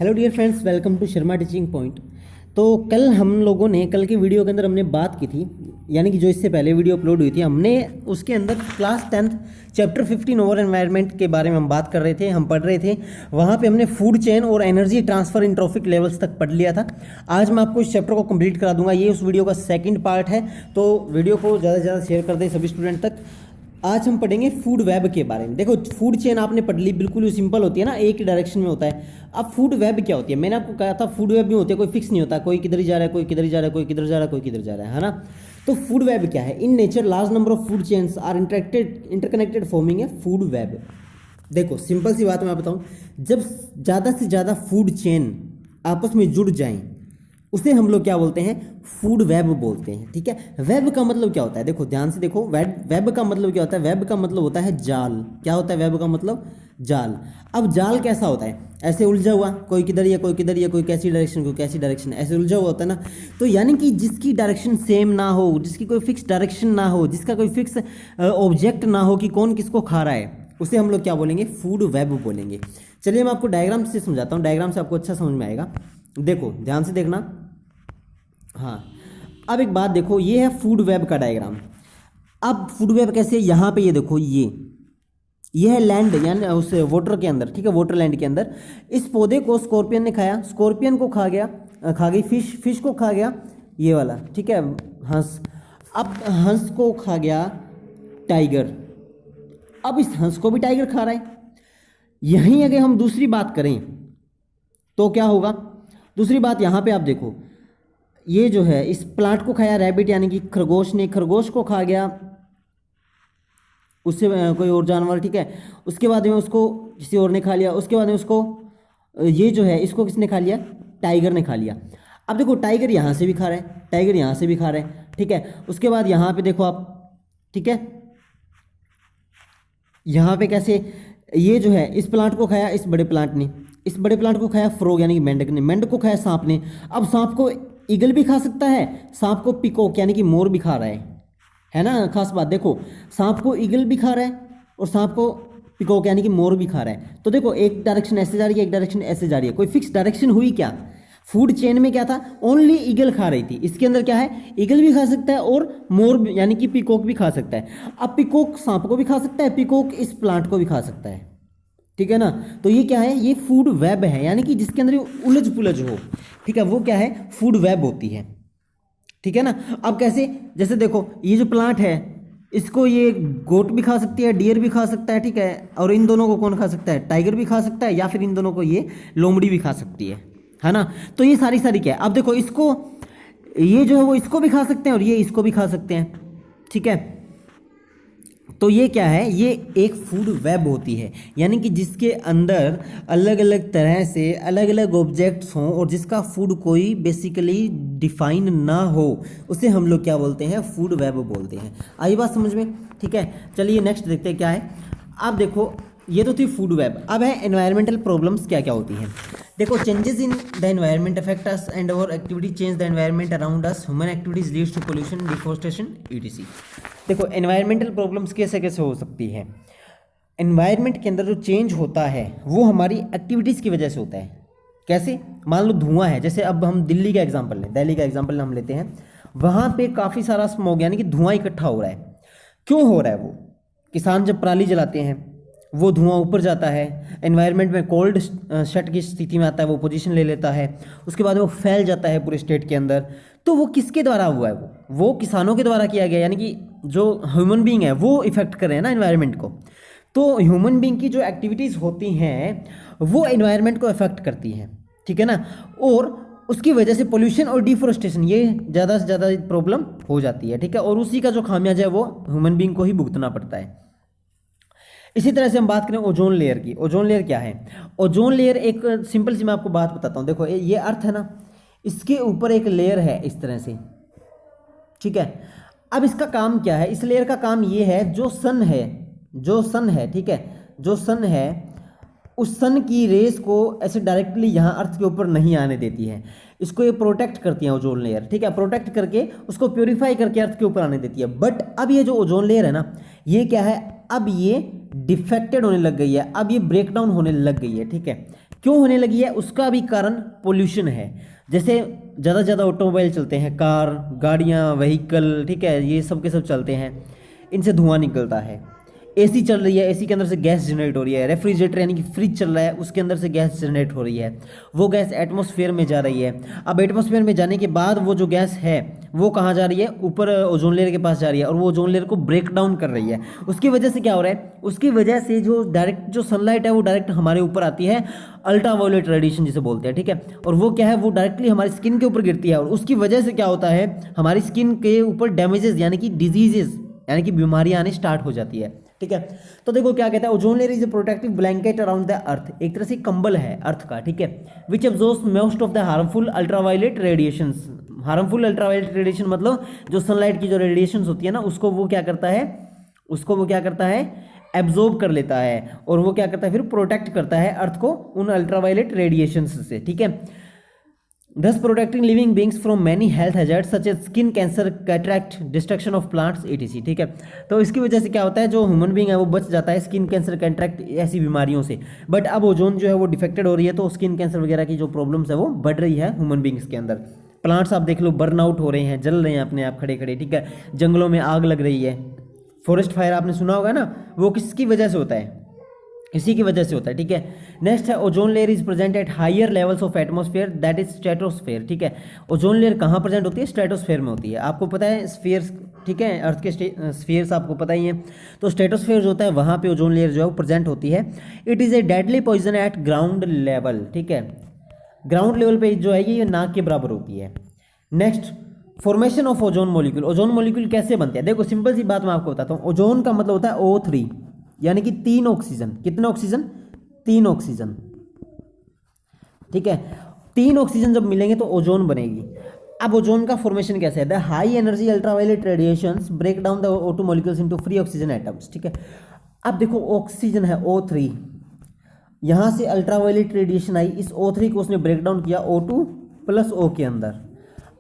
Hello dear friends, welcome to Sharma teaching point. तो कल हम लोगों ने कल की वीडियो के अंदर हमने बात की थी, यानी कि जो इससे पहले वीडियो अपलोड हुई थी, हमने उसके अंदर class 10th chapter 15 over environment के बारे में हम बात कर रहे थे, हम पढ़ रहे थे। वहाँ पे हमने फूड चेन और एनर्जी ट्रांसफ़र इन ट्रॉफिक लेवल्स तक पढ़ लिया था। आज मैं आपको इस चैप्टर को कंप्लीट करा दूंगा। ये उस वीडियो का सेकंड पार्ट है, तो वीडियो को ज़्यादा से ज़्यादा शेयर कर दें सभी स्टूडेंट तक। आज हम पढ़ेंगे फूड वेब के बारे में। देखो, फूड चेन आपने पढ़ ली, बिल्कुल सिंपल होती है ना, एक ही डायरेक्शन में होता है। अब फूड वेब क्या होती है, मैंने आपको कहा था फूड वेब नहीं होती है, कोई फिक्स नहीं होता, कोई किधर ही जा रहा है, कोई किधर ही जा रहा है, कोई किधर जा रहा है, कोई किधर जा रहा है ना। तो फूड वेब क्या है? In nature large number of food chains are interconnected forming a food web. देखो, सिंपल सी बात मैं बताऊं, जब ज़्यादा से ज़्यादा फूड चेन आपस में जुड़ जाएं उसे हम लोग क्या बोलते हैं? फूड वेब बोलते हैं। ठीक है, वेब का मतलब क्या होता है? देखो ध्यान से देखो, वेब का मतलब क्या होता है? वेब का मतलब होता है जाल। क्या होता है वेब का मतलब? जाल। अब जाल कैसा होता है? ऐसे उलझा हुआ, कोई किधर या कोई किधर या कोई कैसी डायरेक्शन, कोई कैसी डायरेक्शन, ऐसे उलझा हुआ होता है ना। तो यानी कि जिसकी डायरेक्शन सेम ना हो, जिसकी कोई फिक्स डायरेक्शन ना हो, जिसका कोई फिक्स ऑब्जेक्ट ना हो कि कौन किसको खा रहा है, उसे हम लोग क्या बोलेंगे? फूड वेब बोलेंगे। चलिए मैं आपको डायग्राम से समझाता हूँ, डायग्राम से आपको अच्छा समझ में आएगा। देखो ध्यान से देखना। हाँ, अब एक बात देखो, ये है फूड वेब का डायग्राम। अब फूड वेब कैसे? यहाँ पे ये देखो, ये है लैंड, यानी उस वाटर के अंदर। ठीक है, वाटर लैंड के अंदर इस पौधे को स्कॉर्पियन ने खाया, स्कॉर्पियन को खा गई फिश को खा गया ये वाला। ठीक है, हंस। अब हंस को खा गया टाइगर। अब इस हंस को भी टाइगर खा रहा है। यहीं अगर हम दूसरी बात करें तो क्या होगा? दूसरी बात यहाँ पे आप देखो, ये जो है इस प्लांट को खाया रैबिट, यानी कि खरगोश ने, खरगोश को खा गया उससे कोई और जानवर। ठीक है, उसके बाद में उसको किसी और ने खा लिया, उसके बाद में उसको ये जो है इसको किसने खा लिया? टाइगर ने खा लिया। अब देखो, टाइगर यहाँ से भी खा रहा है, टाइगर यहाँ से भी खा रहा है। ठीक है, उसके बाद यहाँ पे देखो आप, ठीक है, यहाँ पे कैसे, ये जो है इस प्लांट को खाया इस बड़े प्लांट ने, इस बड़े प्लांट को खाया फ्रॉग यानी कि मेंढक ने, मेंढक को खाया सांप ने। अब सांप को ईगल भी खा सकता है, सांप को पिकॉक यानी कि मोर भी खा रहा है ना। खास बात देखो, सांप को ईगल भी खा रहा है और सांप को पिकॉक यानी कि मोर भी खा रहा है। तो देखो, एक डायरेक्शन ऐसे जा रही है, एक डायरेक्शन ऐसे जा रही है, कोई फिक्स डायरेक्शन हुई क्या? फूड चेन में क्या था? ओनली ईगल खा रही थी। इसके अंदर क्या है? ईगल भी खा सकता है और मोर यानी कि पिकॉक भी खा सकता है। अब पिकॉक सांप को भी खा सकता है, पिकॉक इस प्लांट को भी खा सकता है। ठीक है ना। तो ये क्या है? ये फूड वेब है, यानी कि जिसके अंदर उलझ पुलझ हो। ठीक है, वो क्या है? फूड वेब होती है। ठीक है ना। अब कैसे? जैसे देखो, ये जो प्लांट है इसको ये गोट भी खा सकती है, डियर भी खा सकता है। ठीक है, और इन दोनों को कौन खा सकता है? टाइगर भी खा सकता है, या फिर इन दोनों को ये लोमड़ी भी खा सकती है ना। तो ये सारी क्या है? अब देखो, इसको ये जो है वो इसको भी खा सकते हैं और ये इसको भी खा सकते हैं। ठीक है, तो ये क्या है? ये एक फूड वेब होती है, यानी कि जिसके अंदर अलग अलग तरह से अलग अलग ऑब्जेक्ट्स हों और जिसका फूड कोई बेसिकली डिफाइन ना हो, उसे हम लोग क्या बोलते हैं? फूड वेब बोलते हैं। आई बात समझ में? ठीक है, चलिए नेक्स्ट देखते हैं क्या है। आप देखो, ये तो थी फूड वेब। अब है एनवायरमेंटल प्रॉब्लम्स क्या क्या होती हैं। देखो, changes in the environment affect us and our activity change the environment around us, human activities leads to pollution, deforestation, etc. देखो, एनवायरमेंटल प्रॉब्लम्स कैसे कैसे हो सकती है? एनवायरनमेंट के अंदर जो चेंज होता है वो हमारी एक्टिविटीज़ की वजह से होता है। कैसे? मान लो धुआं है, जैसे अब हम दिल्ली का एग्जांपल लें, दिल्ली का एग्जांपल हम लेते हैं। वहाँ पे काफ़ी सारा स्मॉग यानी कि धुआं इकट्ठा हो रहा है। क्यों हो रहा है? वो किसान जब पराली जलाते हैं वो धुआं ऊपर जाता है, एनवायरनमेंट में कोल्ड शट की स्थिति में आता है, वो पोजीशन ले लेता है, उसके बाद वो फैल जाता है पूरे स्टेट के अंदर। तो वो किसके द्वारा हुआ है? वो किसानों के द्वारा किया गया, यानी कि जो ह्यूमन बीइंग है वो इफेक्ट कर रहे हैं ना एनवायरनमेंट को। तो ह्यूमन बीइंग की जो एक्टिविटीज़ होती हैं वो एनवायरनमेंट को इफेक्ट करती हैं। ठीक है ना। और उसकी वजह से पोल्यूशन और डिफोरेस्टेशन, ये ज़्यादा से ज़्यादा प्रॉब्लम हो जाती है। ठीक है, और उसी का जो खामियाजा है वो ह्यूमन बीइंग को ही भुगतना पड़ता है। इसी तरह से हम बात करें ओजोन लेयर की। ओजोन लेयर क्या है? ओजोन लेयर एक सिंपल सी मैं आपको बात बताता हूँ। देखो, ये अर्थ है ना, इसके ऊपर एक लेयर है इस तरह से। ठीक है, अब इसका काम क्या है? इस लेयर का काम ये है, जो सन है, ठीक है, जो सन है उस सन की रेस को ऐसे डायरेक्टली यहाँ अर्थ के ऊपर नहीं आने देती है। इसको ये प्रोटेक्ट करती है ओजोन लेयर। ठीक है, प्रोटेक्ट करके उसको प्योरीफाई करके अर्थ के ऊपर आने देती है। बट अब ये जो ओजोन लेयर है ना, ये क्या है? अब ये डिफेक्टेड होने लग गई है, अब ये ब्रेक डाउन होने लग गई है। ठीक है, क्यों होने लगी है, उसका भी कारण पोल्यूशन है। जैसे ज़्यादा से ज़्यादा ऑटोमोबाइल चलते हैं, कार, गाड़ियाँ, व्हीकल, ठीक है, ये सब के सब चलते हैं, इनसे धुआं निकलता है। एसी चल रही है, एसी के अंदर से गैस जनरेट हो रही है। रेफ्रिजरेटर यानी कि फ्रिज चल रहा है, उसके अंदर से गैस जनरेट हो रही है। वो गैस एटमॉस्फेयर में जा रही है। अब एटमॉस्फेयर में जाने के बाद वो जो गैस है वो कहाँ जा रही है, ऊपर ओजोन लेयर के पास जा रही है, और वो ओजोन लेयर को ब्रेक डाउन कर रही है। उसकी वजह से क्या हो रहा है, उसकी वजह से जो डायरेक्ट जो सनलाइट है वो डायरेक्ट हमारे ऊपर आती है, अल्ट्रावायोलेट रेडिएशन जिसे बोलते हैं, ठीक है। और वो क्या है, वो डायरेक्टली हमारी स्किन के ऊपर गिरती है, और उसकी वजह से क्या होता है, हमारी स्किन के ऊपर डैमेजेस यानी कि डिजीजेस यानी कि बीमारियां आने स्टार्ट हो जाती है, ठीक है। तो देखो क्या कहता है, ozone layer is a protective blanket around the earth, एक तरह से कंबल है अर्थ का, ठीक है, which absorbs most of the harmful ultraviolet radiations. Harmful ultraviolet radiation मतलब जो सनलाइट की जो रेडिएशंस होती है ना, उसको वो क्या करता है, एब्जॉर्ब कर लेता है, और वो क्या करता है, फिर प्रोटेक्ट करता है अर्थ को उन अल्ट्रावायलेट रेडिएशंस से, ठीक है। thus protecting living beings from many health hazards such as skin cancer, cataract, destruction of plants etc, ठीक है। तो इसकी वजह से क्या होता है, जो ह्यूमन बींग है वो बच जाता है स्किन कैंसर, कैटरैक्ट ऐसी बीमारियों से। बट अब ओजोन जो है वो डिफेक्टेड हो रही है, तो स्किन कैंसर वगैरह की जो प्रॉब्लम्स है वो बढ़ रही है ह्यूमन बींग्स के अंदर। प्लांट्स आप देख लो, बर्न आउट हो रहे हैं, जल रहे हैं अपने आप खड़े खड़े, ठीक है। जंगलों में आग लग रही है, फॉरेस्ट फायर आपने सुना होगा ना, वो किसकी वजह से होता है, इसी की वजह से होता है, ठीक है। नेक्स्ट है ozone layer is present at higher levels of atmosphere that is stratosphere, ठीक है। ओजोन लेयर कहाँ प्रेजेंट होती है, स्ट्रेटोस्फेयर में होती है। आपको पता है स्फीयर्स, ठीक है, अर्थ के स्फीयर्स आपको पता ही है। तो स्ट्रेटोस्फेयर जो होता है वहाँ पे ओजोन लेयर जो है वो प्रेजेंट होती है। It is a deadly poison at ground level, ठीक है। ग्राउंड लेवल पे जो है ये नाक के बराबर होती है। Next, formation of ozone molecule. Ozone molecule कैसे बनते हैं, देखो सिंपल सी बात मैं आपको बताता हूँ। ओजोन का मतलब होता है O3 यानी कि 3 ऑक्सीजन। कितने ऑक्सीजन, 3 ऑक्सीजन, ठीक है। 3 ऑक्सीजन जब मिलेंगे तो ओजोन बनेगी। अब ओजोन का फॉर्मेशन कैसे है, the high energy ultraviolet radiations break down the O2 molecules into free oxygen atoms, ठीक है। अब देखो ऑक्सीजन है O3, यहाँ से अल्ट्रावायलेट रेडिएशन आई, इस O3 को उसने ब्रेक डाउन किया O2 प्लस O के अंदर।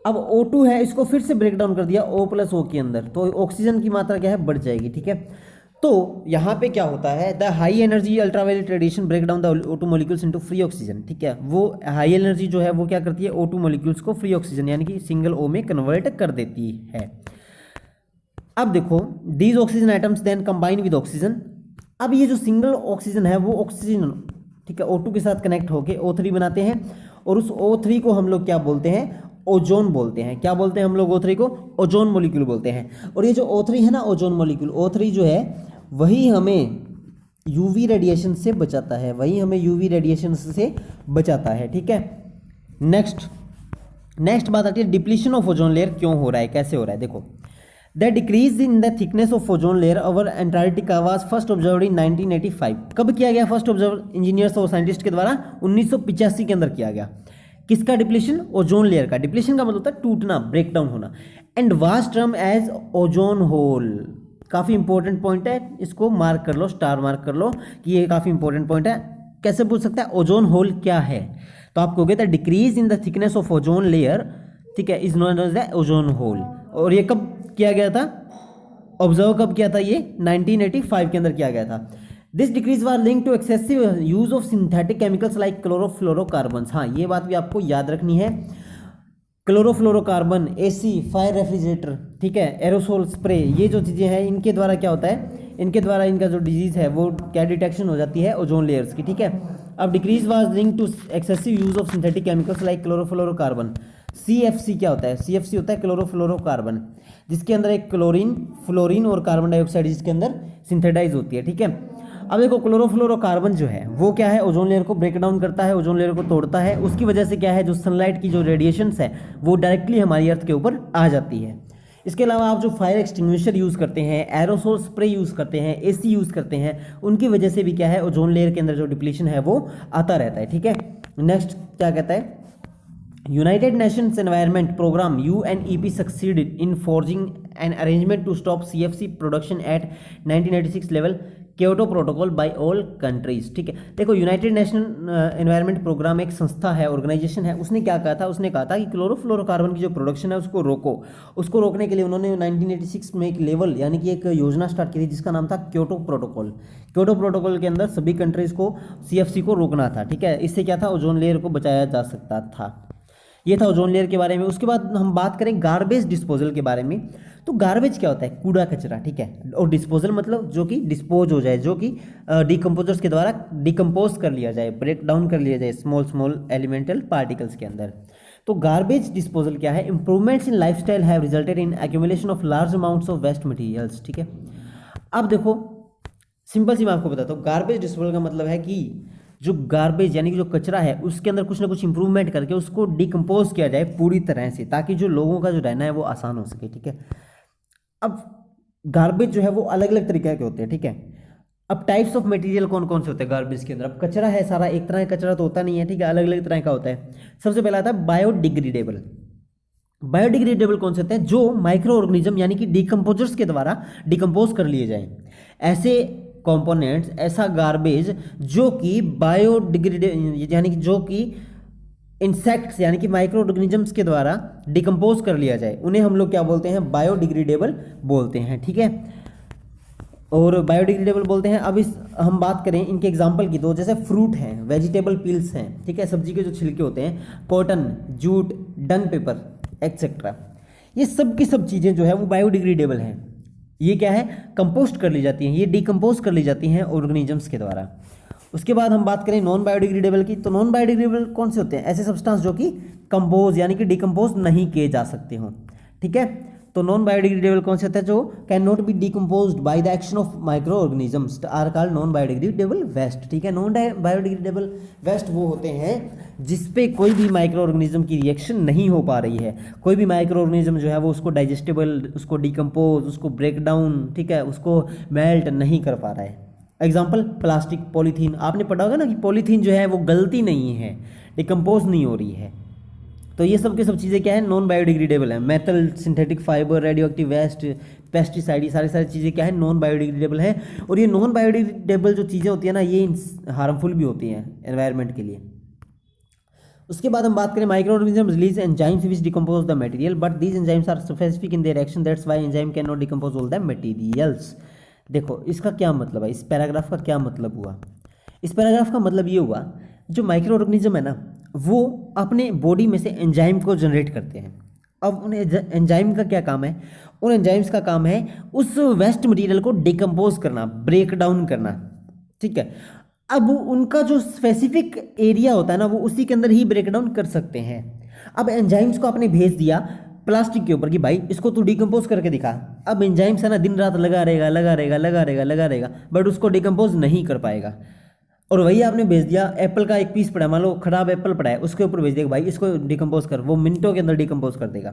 अब O2 है, इसको फिर से ब्रेक डाउन कर दिया O प्लस O के अंदर, तो ऑक्सीजन की मात्रा क्या है, बढ़ जाएगी, ठीक है। तो यहाँ पे क्या होता है, the high energy ultraviolet radiation break down the O2 molecules into free oxygen, ठीक है। वो हाई एनर्जी जो है वो क्या करती है, O2 मॉलिक्यूल्स को फ्री ऑक्सीजन यानी कि सिंगल O में कन्वर्ट कर देती है। अब देखो these oxygen atoms then combine with oxygen. अब ये जो सिंगल ऑक्सीजन है वो ऑक्सीजन, ठीक है, O2 के साथ कनेक्ट होकर O3 बनाते हैं, और उस O3 को हम लोग क्या बोलते हैं, ओजोन बोलते हैं। क्या बोलते हैं हम लोग O3 को, ओजोन मॉलिक्यूल बोलते हैं। और ये जो O3 है ना, ओजोन मॉलिक्यूल O3 जो है वही हमें यूवी रेडिएशन से बचाता है, ठीक है। नेक्स्ट बात आती है डिप्लीशन ऑफ ओजोन लेयर क्यों हो रहा है, कैसे हो रहा है। देखो the decrease in the thickness of ozone layer over Antarctica was first observed in 1985। कब किया गया फर्स्ट ऑब्जर्व इंजीनियर्स और साइंटिस्ट के द्वारा, 1985 के अंदर किया गया। किसका डिप्लीशन, ओजोन लेयर का। डिप्लीशन का मतलब होता है टूटना, ब्रेक डाउन होना। And was term as ozone hole. काफ़ी इंपॉर्टेंट पॉइंट है, इसको मार्क कर लो, स्टार मार्क कर लो कि ये काफ़ी इंपॉर्टेंट पॉइंट है। कैसे पूछ सकता है ओजोन होल क्या है, तो आप कहोगे the decrease in the thickness of ozone layer, ठीक है, is known as the ozone hole. और ये कब किया गया था, ऑब्जर्व कब किया था, ये 1985 के अंदर किया गया था। This decrease was link to excessive use of synthetic chemicals like chlorofluorocarbon. हाँ, ये बात भी आपको याद रखनी है। क्लोरोफ्लोरोकार्बन, एसी, फायर रेफ्रिजरेटर, ठीक है, एरोसोल स्प्रे, ये जो चीज़ें हैं इनके द्वारा क्या होता है, इनके द्वारा इनका जो डिजीज़ है वो क्या डिटेक्शन हो जाती है, ओजोन लेयर्स की, ठीक है। अब decrease was link to excessive use of synthetic chemicals like chlorofluorocarbon. CFC क्या होता है, CFC होता है क्लोरोफ्लोरोकार्बन, जिसके अंदर एक क्लोरीन, फ्लोरीन और कार्बन डाइऑक्साइड जिसके अंदर सिंथेटाइज होती है, ठीक है। अब देखो क्लोरोफ्लोरोकार्बन जो है वो क्या है, ओजोन लेयर को ब्रेक डाउन करता है, ओजोन लेयर को तोड़ता है। उसकी वजह से क्या है, जो सनलाइट की जो रेडिएशंस है वो डायरेक्टली हमारी अर्थ के ऊपर आ जाती है। इसके अलावा आप जो फायर एक्सटिंग्विशर यूज़ करते हैं, एरोसोल स्प्रे यूज़ करते हैं, AC यूज़ करते हैं, उनकी वजह से भी क्या है, ओजोन लेयर के अंदर जो डिप्लीशन है वो आता रहता है, ठीक है। नेक्स्ट क्या कहता है, United Nations Environment Program UNEP succeeded in forging an arrangement to stop CFC production at 1986 level। Kyoto protocol by all countries. ठीक है, देखो यूनाइटेड नेशन एनवायरनमेंट प्रोग्राम एक संस्था है, ऑर्गेनाइजेशन है, उसने क्या कहा था, उसने कहा था कि क्लोरोफ्लोरोकार्बन की जो प्रोडक्शन है उसको रोको। उसको रोकने के लिए उन्होंने 1986 में एक लेवल यानी कि एक योजना स्टार्ट की थी जिसका नाम था क्योटो प्रोटोकॉल। क्योटो प्रोटोकॉल के अंदर सभी कंट्रीज को CFC को रोकना था। ठीक है, इससे क्या था, ओजोन लेयर को बचाया जा सकता था। ये था ओजोन लेयर के बारे में। उसके बाद हम बात करें गार्बेज डिस्पोजल के बारे में। तो गार्बेज क्या होता है, कूड़ा कचरा। ठीक है, और डिस्पोजल मतलब जो कि डिस्पोज हो जाए, जो कि डिकम्पोजर्स के द्वारा डिकम्पोज कर लिया जाए, ब्रेक डाउन कर लिया जाए स्मॉल स्मॉल एलिमेंटल पार्टिकल्स के अंदर। तो गार्बेज डिस्पोजल क्या है, improvements in lifestyle have resulted in accumulation of large amounts of waste materials. ठीक है, अब देखो सिंपल सी मैं आपको बताता हूँ, गार्बेज डिस्पोजल का मतलब है कि जो गार्बेज यानी कि जो कचरा है उसके अंदर कुछ ना कुछ इंप्रूवमेंट करके उसको डिकम्पोज किया जाए पूरी तरह से, ताकि जो लोगों का जो रहना है वो आसान हो सके। ठीक है, अब गार्बेज जो है वो अलग अलग तरीके के होते हैं। ठीक है, अब टाइप्स ऑफ मटेरियल कौन कौन से होते हैं गार्बेज के अंदर। अब कचरा है सारा एक तरह का कचरा तो होता नहीं है। ठीक है, अलग अलग तरह का होता है। सबसे पहला आता है बायोडिग्रेडेबल। बायोडिग्रेडेबल कौन से होते हैं, जो माइक्रो ऑर्गेनिज्म यानी कि डिकम्पोजर्स के द्वारा डिकम्पोज कर लिए जाए, ऐसे कंपोनेंट्स, ऐसा गार्बेज जो कि बायोडिग्रेडेबल यानी कि जो कि इंसेक्ट्स यानी कि माइक्रो ऑर्गेनिजम्स के द्वारा डिकम्पोज कर लिया जाए, उन्हें हम लोग क्या बोलते हैं, बायोडिग्रेडेबल बोलते हैं। ठीक है, और बायोडिग्रेडेबल बोलते हैं। अब इस हम बात करें इनके एग्जांपल की, तो जैसे फ्रूट हैं, वेजिटेबल पील्स हैं, ठीक है, सब्जी के जो छिलके होते हैं, कॉटन, जूट, डंग पेपर एक्सेट्रा, ये सब की सब चीज़ें जो है वो बायोडिग्रेडेबल हैं। ये क्या है, कंपोस्ट कर ली जाती हैं, ये डिकम्पोज कर ली जाती हैं ऑर्गेनिजम्स के द्वारा। उसके बाद हम बात करें नॉन बायोडिग्रेडेबल की, तो नॉन बायोडिग्रेडेबल कौन से होते हैं, ऐसे सब्सटेंस जो कि कंपोज यानी कि डिकम्पोज नहीं किए जा सकते हों। ठीक है, तो नॉन बायोडिग्रेडेबल कौन से होते हैं, जो can not be decomposed by the action of micro organisms are called non biodegradable waste. ठीक है, नॉन बायोडिग्रेडेबल वेस्ट वो होते हैं जिसपे कोई भी माइक्रो ऑर्गेनिज्म की रिएक्शन नहीं हो पा रही है, कोई भी माइक्रो ऑर्गेनिज्म जो है वो उसको डाइजेस्टेबल, उसको डिकम्पोज, उसको ब्रेक डाउन, ठीक है, उसको मेल्ट नहीं कर पा रहा है। एग्जाम्पल प्लास्टिक, पॉलीथीन, आपने पढ़ा होगा ना कि पॉलीथीन जो है वो गलती नहीं है, डिकम्पोज नहीं हो रही है। तो ये सब के सब चीज़ें क्या है, नॉन बायोडिग्रेडेबल है। Metal, synthetic fibre, radio active waste, pesticide, ये सारी चीज़ें क्या है, नॉन बायोडिग्रेडेबल है। और ये नॉन बायोडिग्रेडेबल जो चीज़ें होती है ना, ये हार्मफुल भी होती हैं एनवायरनमेंट के लिए। उसके बाद हम बात करें micro organism release enzymes which decompose the material, but these enzymes are specific in their action, that's why enzyme can not decompose all the materials. देखो इसका क्या मतलब है, इस पैराग्राफ का क्या मतलब हुआ। इस पैराग्राफ का मतलब ये हुआ, जो माइक्रो ऑर्गेनिज्म है ना, वो अपने बॉडी में से एंजाइम को जनरेट करते हैं। अब उन एंजाइम का क्या काम है, उन एंजाइम्स का काम है उस वेस्ट मटेरियल को डिकम्पोज करना, ब्रेक डाउन करना। ठीक है, अब उनका जो स्पेसिफिक एरिया होता है ना, वो उसी के अंदर ही ब्रेक डाउन कर सकते हैं। अब एंजाइम्स को आपने भेज दिया प्लास्टिक के ऊपर कि भाई इसको तू डिकम्पोज करके दिखा। अब एंजाइम्स है ना दिन रात लगा रहेगा, बट उसको डिकम्पोज नहीं कर पाएगा। और वही आपने भेज दिया, एप्पल का एक पीस पड़ा है, मान लो खराब एप्पल पड़ा है, उसके ऊपर भेज देगा भाई इसको डिकम्पोज कर, वो मिनटों के अंदर डिकम्पोज कर देगा।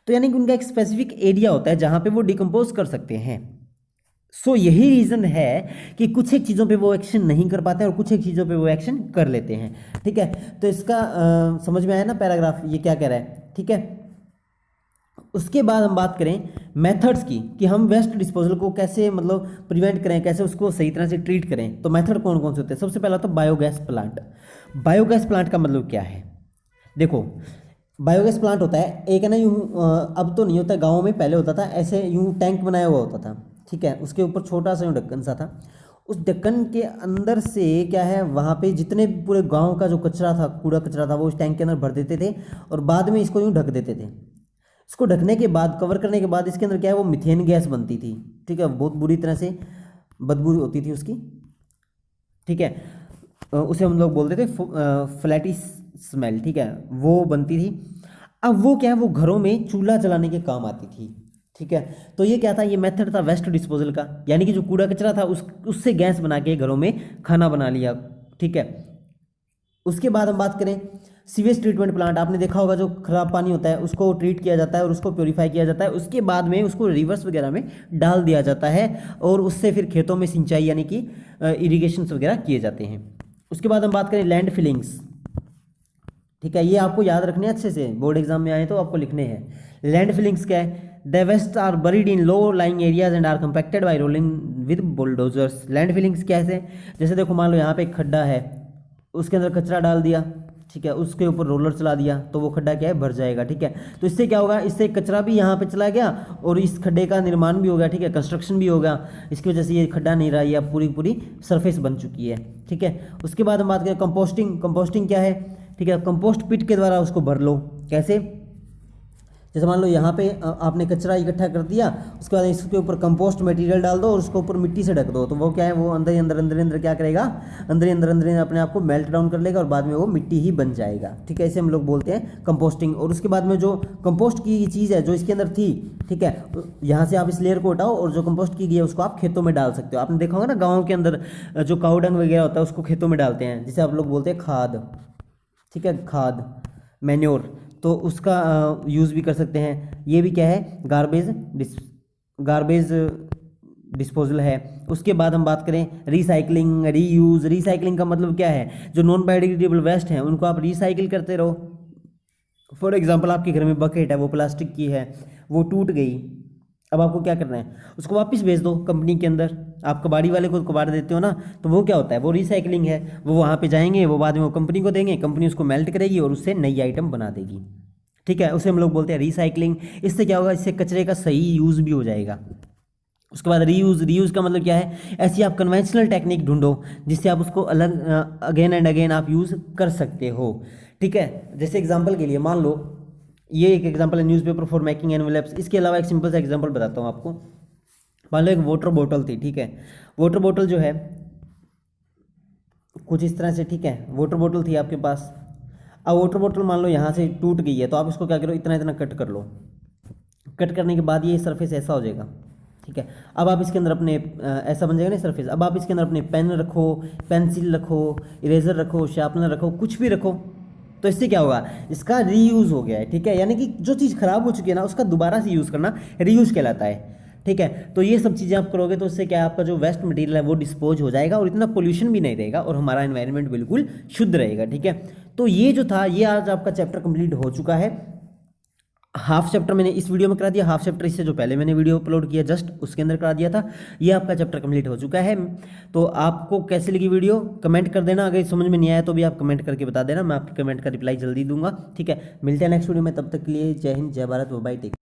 तो यानी कि उनका एक स्पेसिफिक एरिया होता है जहाँ पे वो डिकम्पोज कर सकते हैं। सो यही रीज़न है कि कुछ एक चीज़ों पे वो एक्शन नहीं कर पाते हैं और कुछ एक चीज़ों पे वो एक्शन कर लेते हैं। ठीक है, तो इसका समझ में आया ना पैराग्राफ, ये क्या कह रहा है। ठीक है, उसके बाद हम बात करें मेथड्स की, कि हम वेस्ट डिस्पोजल को कैसे मतलब प्रिवेंट करें, कैसे उसको सही तरह से ट्रीट करें। तो मेथड कौन कौन से होते हैं, सबसे पहला तो बायोगैस प्लांट। बायोगैस प्लांट का मतलब क्या है, देखो बायोगैस प्लांट होता है एक है ना, यूँ अब तो नहीं होता, गाँव में पहले होता था, ऐसे यूँ टैंक बनाया हुआ होता था। ठीक है, उसके ऊपर छोटा सा यूँ ढक्कन सा था, उस ढक्कन के अंदर से क्या है, वहाँ पे जितने भी पूरे गाँव का जो कचरा था, कूड़ा कचरा था, वो उस टैंक के अंदर भर देते थे और बाद में इसको यूँ ढक देते थे। इसको ढकने के बाद, कवर करने के बाद, इसके अंदर क्या है, वो मीथेन गैस बनती थी। ठीक है, बहुत बुरी तरह से बदबू होती थी उसकी। ठीक है, उसे हम लोग बोलते थे फ्लैटी स्मेल। ठीक है, वो बनती थी। अब वो क्या है, वो घरों में चूल्हा जलाने के काम आती थी। ठीक है, तो ये क्या था, ये मेथड था वेस्ट डिस्पोजल का, यानी कि जो कूड़ा कचरा था उससे गैस बना के घरों में खाना बना लिया। ठीक है, उसके बाद हम बात करें सीवेज ट्रीटमेंट प्लांट। आपने देखा होगा जो खराब पानी होता है उसको ट्रीट किया जाता है और उसको प्योरीफाई किया जाता है, उसके बाद में उसको रिवर्स वगैरह में डाल दिया जाता है और उससे फिर खेतों में सिंचाई यानी कि इरिगेशन वगैरह किए जाते हैं। उसके बाद हम बात करें लैंड फिलिंग्स। ठीक है, ये आपको याद रखने अच्छे से, बोर्ड एग्जाम में आए तो आपको लिखने हैं। लैंड फिलिंग्स क्या है, the waste are buried in low lying areas and are compacted by rolling with bulldozers. Land fillings कैसे, जैसे देखो मान लो यहाँ पे एक खड्डा है, उसके अंदर कचरा डाल दिया, ठीक है, उसके ऊपर रोलर चला दिया तो वो खड्डा क्या है, भर जाएगा, ठीक है। तो इससे क्या होगा, इससे कचरा भी यहाँ पे चला गया और इस खड्डे का निर्माण भी हो गया, ठीक है, कंस्ट्रक्शन भी होगा, इसकी वजह से ये खड्डा नहीं रहा, ये पूरी पूरी सरफेस बन चुकी है, ठीक है। उसके बाद हम बात करें कंपोस्टिंग। कंपोस्टिंग क्या है, ठीक है, कंपोस्ट पिट के द्वारा उसको भर लो। कैसे, जैसे मान लो यहाँ पे आपने कचरा इकट्ठा कर दिया, उसके बाद इसके ऊपर कंपोस्ट मटेरियल डाल दो और उसको ऊपर मिट्टी से ढक दो, तो वो क्या है, वो अंदर ही अंदर क्या करेगा, अंदर ही अंदर अपने आप को मेल्ट डाउन कर लेगा और बाद में वो मिट्टी ही बन जाएगा, ठीक है। इसे हम लोग बोलते हैं कंपोस्टिंग। और उसके बाद में जो कंपोस्ट की चीज़ है जो इसके अंदर थी, ठीक है, यहाँ से आप इस लेयर को हटाओ और जो कंपोस्ट की गई है उसको आप खेतों में डाल सकते हो। आपने देखा होगा ना गाँव के अंदर जो काऊ डंग वगैरह होता है उसको खेतों में डालते हैं, जिसे आप लोग बोलते हैं खाद, ठीक है, खाद, मैन्योर, तो उसका यूज़ भी कर सकते हैं। ये भी क्या है, गार्बेज डिस्पोजल है। उसके बाद हम बात करें रीसाइकलिंग, रीयूज़। रीसाइकलिंग का मतलब क्या है, जो नॉन बायोडिग्रेडेबल वेस्ट हैं उनको आप रिसाइकिल करते रहो। फॉर एग्जांपल आपके घर में बकेट है, वो प्लास्टिक की है, वो टूट गई, अब आपको क्या करना है, उसको वापस भेज दो कंपनी के अंदर। आप कबाड़ी वाले को कबाड़ देते हो ना, तो वो क्या होता है, वो रिसाइकलिंग है, वो वहाँ पे जाएंगे, वो बाद में वो कंपनी को देंगे, कंपनी उसको मेल्ट करेगी और उससे नई आइटम बना देगी, ठीक है, उसे हम लोग बोलते हैं रिसाइकलिंग। इससे क्या होगा, इससे कचरे का सही यूज़ भी हो जाएगा। उसके बाद रीयूज़। रीयूज़ का मतलब क्या है, ऐसी आप कन्वेंशनल टेक्निक ढूंढो जिससे आप उसको अलग अगेन एंड अगेन आप यूज़ कर सकते हो, ठीक है। जैसे एग्जाम्पल के लिए मान लो ये एक एग्जांपल है, न्यूज़पेपर फॉर मेकिंग एनवेलप्स। इसके अलावा एक सिंपल सा एग्जांपल बताता हूँ आपको। मान लो एक वाटर बोतल थी, ठीक है, वाटर बोतल जो है कुछ इस तरह से, ठीक है, वाटर बोतल थी आपके पास। अब वाटर बोतल मान लो यहाँ से टूट गई है, तो आप इसको क्या करो, इतना इतना कट कर लो। कट करने के बाद ये सरफेस ऐसा हो जाएगा, ठीक है। अब आप इसके अंदर अपने ऐसा बन जाएगा ना सरफेस। अब आप इसके अंदर अपने पेन रखो, पेंसिल रखो, इरेजर रखो, शार्पनर रखो, कुछ भी रखो, तो इससे क्या होगा, इसका रीयूज़ हो गया है, ठीक है। यानी कि जो चीज़ खराब हो चुकी है ना, उसका दोबारा से यूज़ करना रीयूज़ कहलाता है, ठीक है। तो ये सब चीज़ें आप करोगे तो उससे क्या है, आपका जो वेस्ट मटेरियल है वो डिस्पोज हो जाएगा और इतना पोल्यूशन भी नहीं रहेगा और हमारा एनवायरनमेंट बिल्कुल शुद्ध रहेगा, ठीक है। तो ये जो था, ये आज आपका चैप्टर कंप्लीट हो चुका है। हाफ चैप्टर मैंने इस वीडियो में करा दिया, हाफ चैप्टर इससे जो पहले मैंने वीडियो अपलोड किया जस्ट उसके अंदर करा दिया था। ये आपका चैप्टर कंप्लीट हो चुका है। तो आपको कैसी लगी वीडियो कमेंट कर देना, अगर समझ में नहीं आया तो भी आप कमेंट करके बता देना, मैं आपके कमेंट का रिप्लाई जल्दी दूंगा, ठीक है। मिलते हैं नेक्स्ट वीडियो में, तब तक के लिए जय हिंद, जय भारत, बाय, टेक।